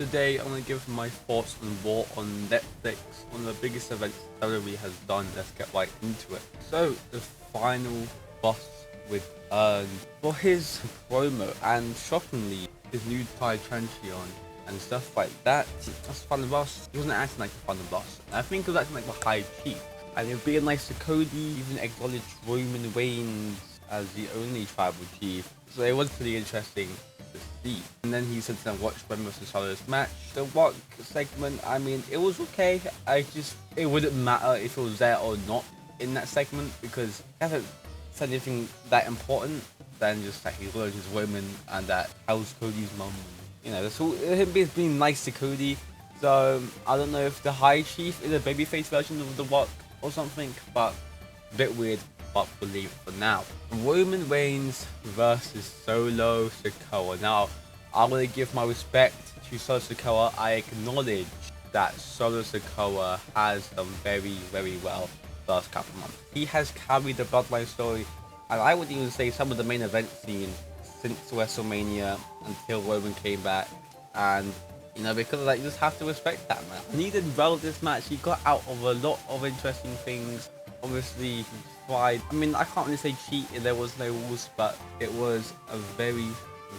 Today, I'm going to give my thoughts on War on Netflix, one of the biggest events WWE has done. Let's get right into it. So, the final boss returned for his promo, and shockingly, his new tie Tranchion and stuff like that. That's the final boss. He wasn't acting like the final boss. I think he was acting like the High Chief. And it would be nice to Cody even acknowledge Roman Reigns as the only tribal chief. So it was pretty interesting to see. And then he said to watch Roman vs. Solo's match. The Rock segment, I mean, it was okay. It wouldn't matter if it was there or not in that segment, because he hasn't said anything that important than just that he loves his women and that how's Cody's mum. You know, that's all him being nice to Cody. So I don't know if the High Chief is a babyface version of the Rock or something, but a bit weird, but we'll leave it for now. Roman Reigns versus Solo Sikoa. Now, I'm going to give my respect to Solo Sikoa. I acknowledge that Solo Sikoa has done very, very well the last couple of months. He has carried the Bloodline story, and I would even say some of the main event scene since WrestleMania until Roman came back. And you know, because of that, you just have to respect that, man. And he did well this match. He got out of a lot of interesting things. Obviously, he tried. I mean, I can't really say cheating. There was no rules, but it was a very,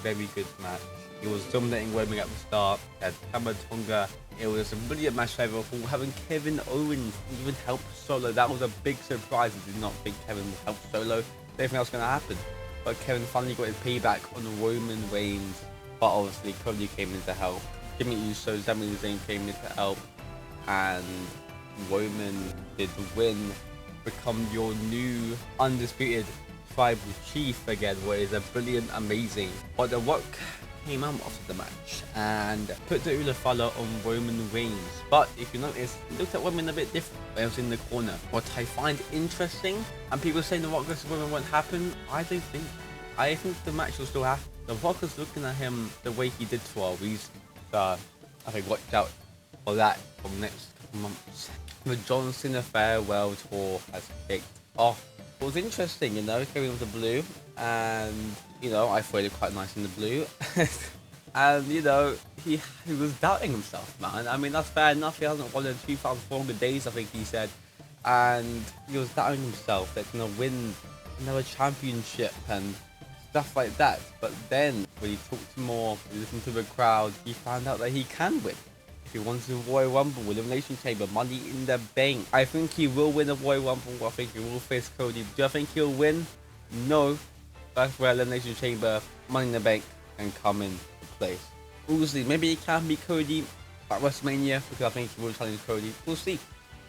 very good match. He was dominating Roman at the start. He had Tamatonga. It was a brilliant match overall. Having Kevin Owens even help Solo, that was a big surprise. I did not think Kevin would help Solo. Anything else going to happen? But Kevin finally got his payback on Roman Reigns. But obviously, Cody came in to help. Jimmy Uso, Sami Zayn came in to help, and Roman did win, become your new undisputed tribal chief again, what is a brilliant, amazing. But The Rock came out after the match and put the Ulafala on Roman Reigns. But if you notice, he looked at Roman a bit different when he was in the corner. What I find interesting, and people saying The Rock versus Roman won't happen, I don't think. I think the match will still happen. The Rock is looking at him the way he did for a reason. I think watch out for that for the next couple months. The John Cena farewell tour has kicked off. It was interesting, you know, came in with the blue, and you know, I thought it quite nice in the blue. And you know, he was doubting himself, man. I mean, that's fair enough. He hasn't won in 2,400 days, I think he said, and he was doubting himself that he's gonna win another championship and stuff like that. But then when he talked more, he listened to the crowd, he found out that he can win. If he wants the Royal Rumble, Elimination Chamber, Money in the Bank, I think he will win the Royal Rumble. I think he will face Cody. Do I think he'll win? No. That's where Elimination Chamber, Money in the Bank can come into place. We'll see. Maybe he can beat Cody at WrestleMania, because I think he will challenge Cody. We'll see.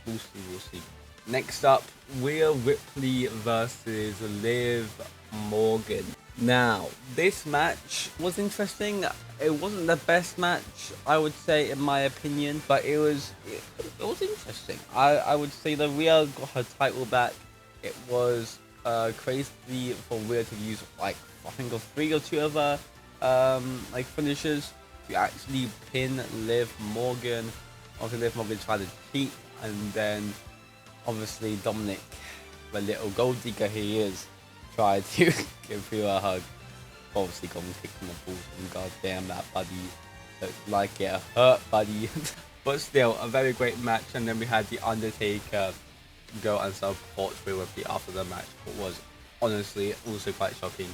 We'll see. Next up, Rhea Ripley versus Liv Morgan. Now, this match was interesting. It wasn't the best match, I would say, in my opinion, but it was interesting. I would say that Rhea got her title back. It was crazy for Rhea to use, like, I think of 3 or 2 of her like finishes to actually pin Liv Morgan. Obviously, Liv Morgan tried to cheat, and then obviously Dominic, the little gold digger he is, tried to give her a hug. Obviously got him kicked in the balls, and goddamn that buddy looked like it hurt, buddy. But still, a very great match. And then we had The Undertaker go and support Rhea Ripley after the match, what was honestly also quite shocking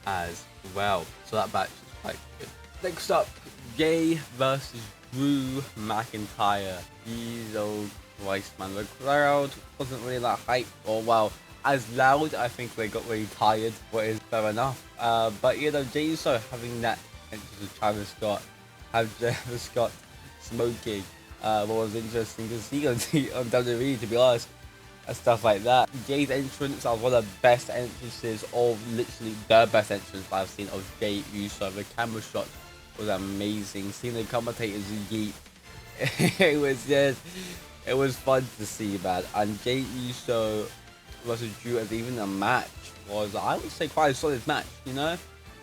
as well. So that match was quite good. Next up, Jay versus Drew McIntyre. Jesus Christ, man, the crowd wasn't really that hype, or well, as loud. I think they got really tired, but it's fair enough. But you know, Jey Uso having that entrance with Travis Scott, have Travis Scott smoking, what was interesting to see on WWE, to be honest, and stuff like that. Jay's entrance was one of the best entrances, or literally the best entrance I've seen of Jey Uso. The camera shot was amazing. Seeing the commentators yeet, it was fun to see, man. And Jey Uso versus Drew as even a match was, I would say, quite a solid match, you know?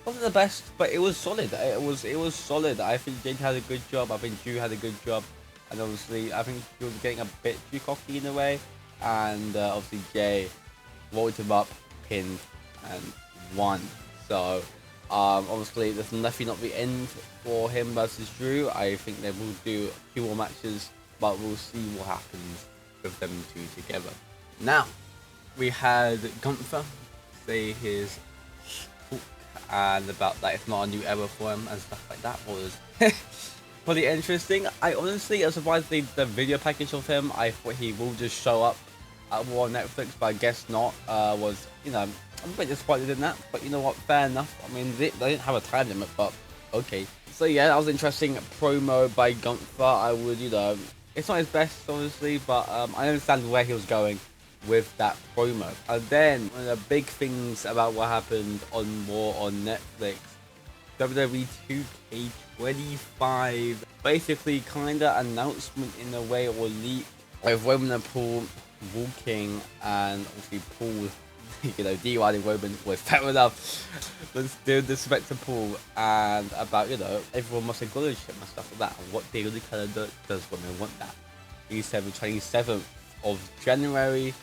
Wasn't the best, but it was solid. It was solid. I think Jay had a good job. I think Drew had a good job. And obviously, I think he was getting a bit too cocky in a way. And obviously, Jay rolled him up, pinned, and won. So Obviously, there's definitely not the end for him versus Drew. I think they will do a few more matches, but we'll see what happens with them two together. Now, we had Gunther say his talk and about that it's not a new era for him and stuff like that was pretty interesting. I honestly, I was surprised the video package of him. I thought he will just show up at War on Netflix, but I guess not. Was, you know, I'm a bit disappointed in that, but you know what, fair enough. I mean, they didn't have a time limit, but okay. So yeah, that was an interesting promo by Gunther. I would, you know, it's not his best, obviously, but I understand where he was going with that promo. And then, one of the big things about what happened on War on Netflix, WWE 2K25, basically kinda announcement in a way, or leak, with Roman and Paul walking, and obviously Paul, you know, DYing Roman was fair enough. Let's do disrespect to Paul, and about, you know, everyone must acknowledge him and stuff like that. And what day of the calendar does women want that? He said the 27th of January,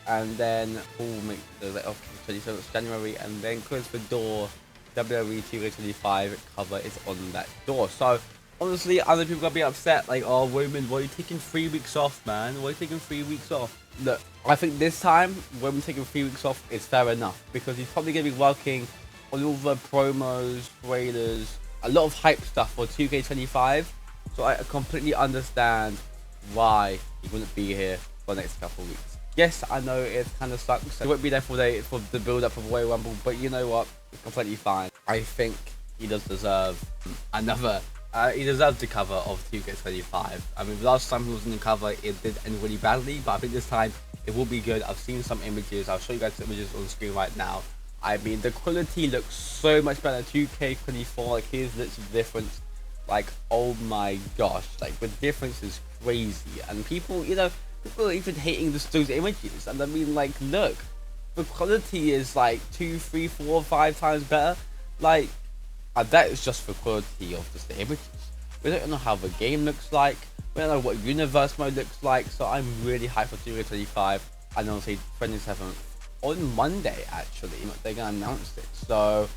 and then Paul makes the like, okay, 27th of January, and then close the door. WWE 2K25 cover is on that door. So honestly, other people gonna be upset, like, oh, Roman, why are you taking 3 weeks off, man? Why are you taking 3 weeks off? Look, I think this time, Roman taking 3 weeks off is fair enough, because he's probably gonna be working on all the promos, trailers, a lot of hype stuff for 2K25. So I completely understand why he wouldn't be here for the next couple of weeks. Yes, I know it kind of sucks. He won't be there for the build-up of Royal Rumble, but you know what? It's completely fine. I think he does deserve another. He deserves the cover of 2K25. I mean, last time he was in the cover, it did end really badly, but I think this time it will be good. I've seen some images. I'll show you guys the images on the screen right now. I mean, the quality looks so much better. 2K24, like, here's literally the difference. Like, oh my gosh, like, the difference is crazy. And people, you know, people are even hating those images. And I mean, like, look, the quality is like 2, 3, 4, 5 times better. Like, and that is just the quality of just the images. We don't know how the game looks like. We don't know what universe mode looks like. So I'm really hyped for 2K25. And honestly, 27th on Monday, actually, they're gonna announce it. So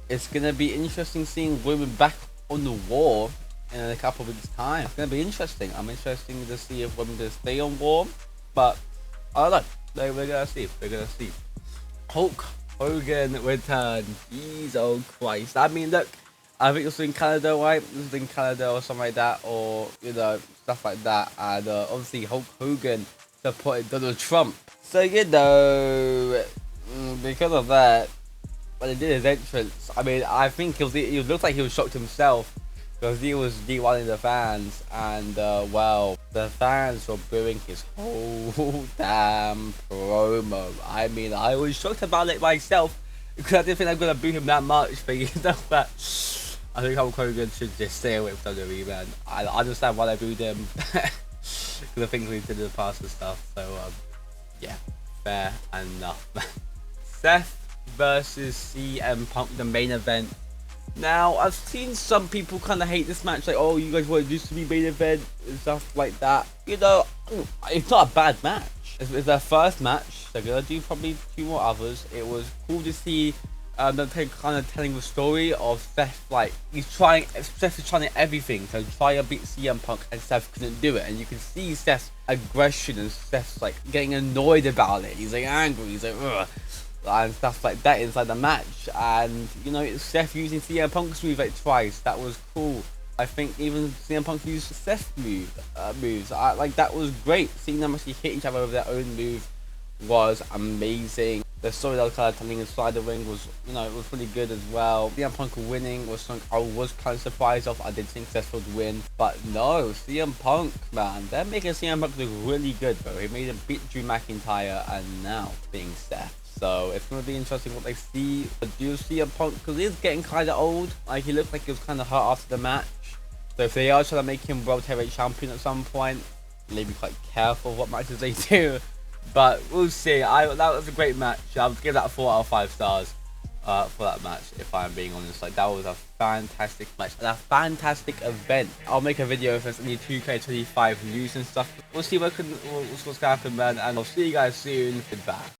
it's gonna be interesting seeing women back on the War in a couple of weeks' time. It's gonna be interesting. I'm interested to see if women gonna stay on War, but I don't know. We're gonna see. We're gonna see. Hulk Hogan return. Jeez, oh Christ. I mean, look, I think this was in Canada, right? This was in Canada or something like that, or, you know, stuff like that. And obviously Hulk Hogan supported Donald Trump. So, you know, because of that, when he did his entrance, I mean, I think he looked like he was shocked himself, because he was D1ing the fans, and well, the fans were booing his whole damn promo. I mean, I was shocked about it myself, because I didn't think I'm gonna boo him that much, but you know that. I think Hulk Hogan should just stay away from WWE, man. I understand why they booed him, because the things we did in the past and stuff. So yeah, fair enough. Seth versus CM Punk, the main event. Now, I've seen some people kind of hate this match, like, oh, you guys want this to be main event and stuff like that. You know, it's not a bad match. It's their first match. They're gonna do probably 2 more others. It was cool to see them kind of telling the story of Seth. Like, Seth is trying everything to try to beat CM Punk, and Seth couldn't do it. And you can see Seth's aggression, and Seth's like getting annoyed about it. He's like angry. He's like, ugh, and stuff like that inside the match. And you know, Seth using CM Punk's move like twice. That was cool. I think even CM Punk used Seth's moves. Like, that was great. Seeing them actually hit each other with their own move was amazing. The story that was kind of telling inside the ring was, you know, it was pretty good as well. CM Punk winning was something I was kind of surprised of. I did think Seth would win, but no, CM Punk, man, they're making CM Punk look really good, bro. He made him beat Drew McIntyre, and now being Seth. So it's going to be interesting what they see. But do you see CM Punk, because he's getting kind of old. Like, he looked like he was kind of hurt after the match. So if they are trying to make him World Heavyweight Champion at some point, maybe quite careful what matches they do. But we'll see. That was a great match. I would give that a 4 out of 5 stars for that match, if I'm being honest. Like, that was a fantastic match and a fantastic event. I'll make a video if there's any 2K25 news and stuff. We'll see what's going to happen, man. And I'll see you guys soon. Goodbye.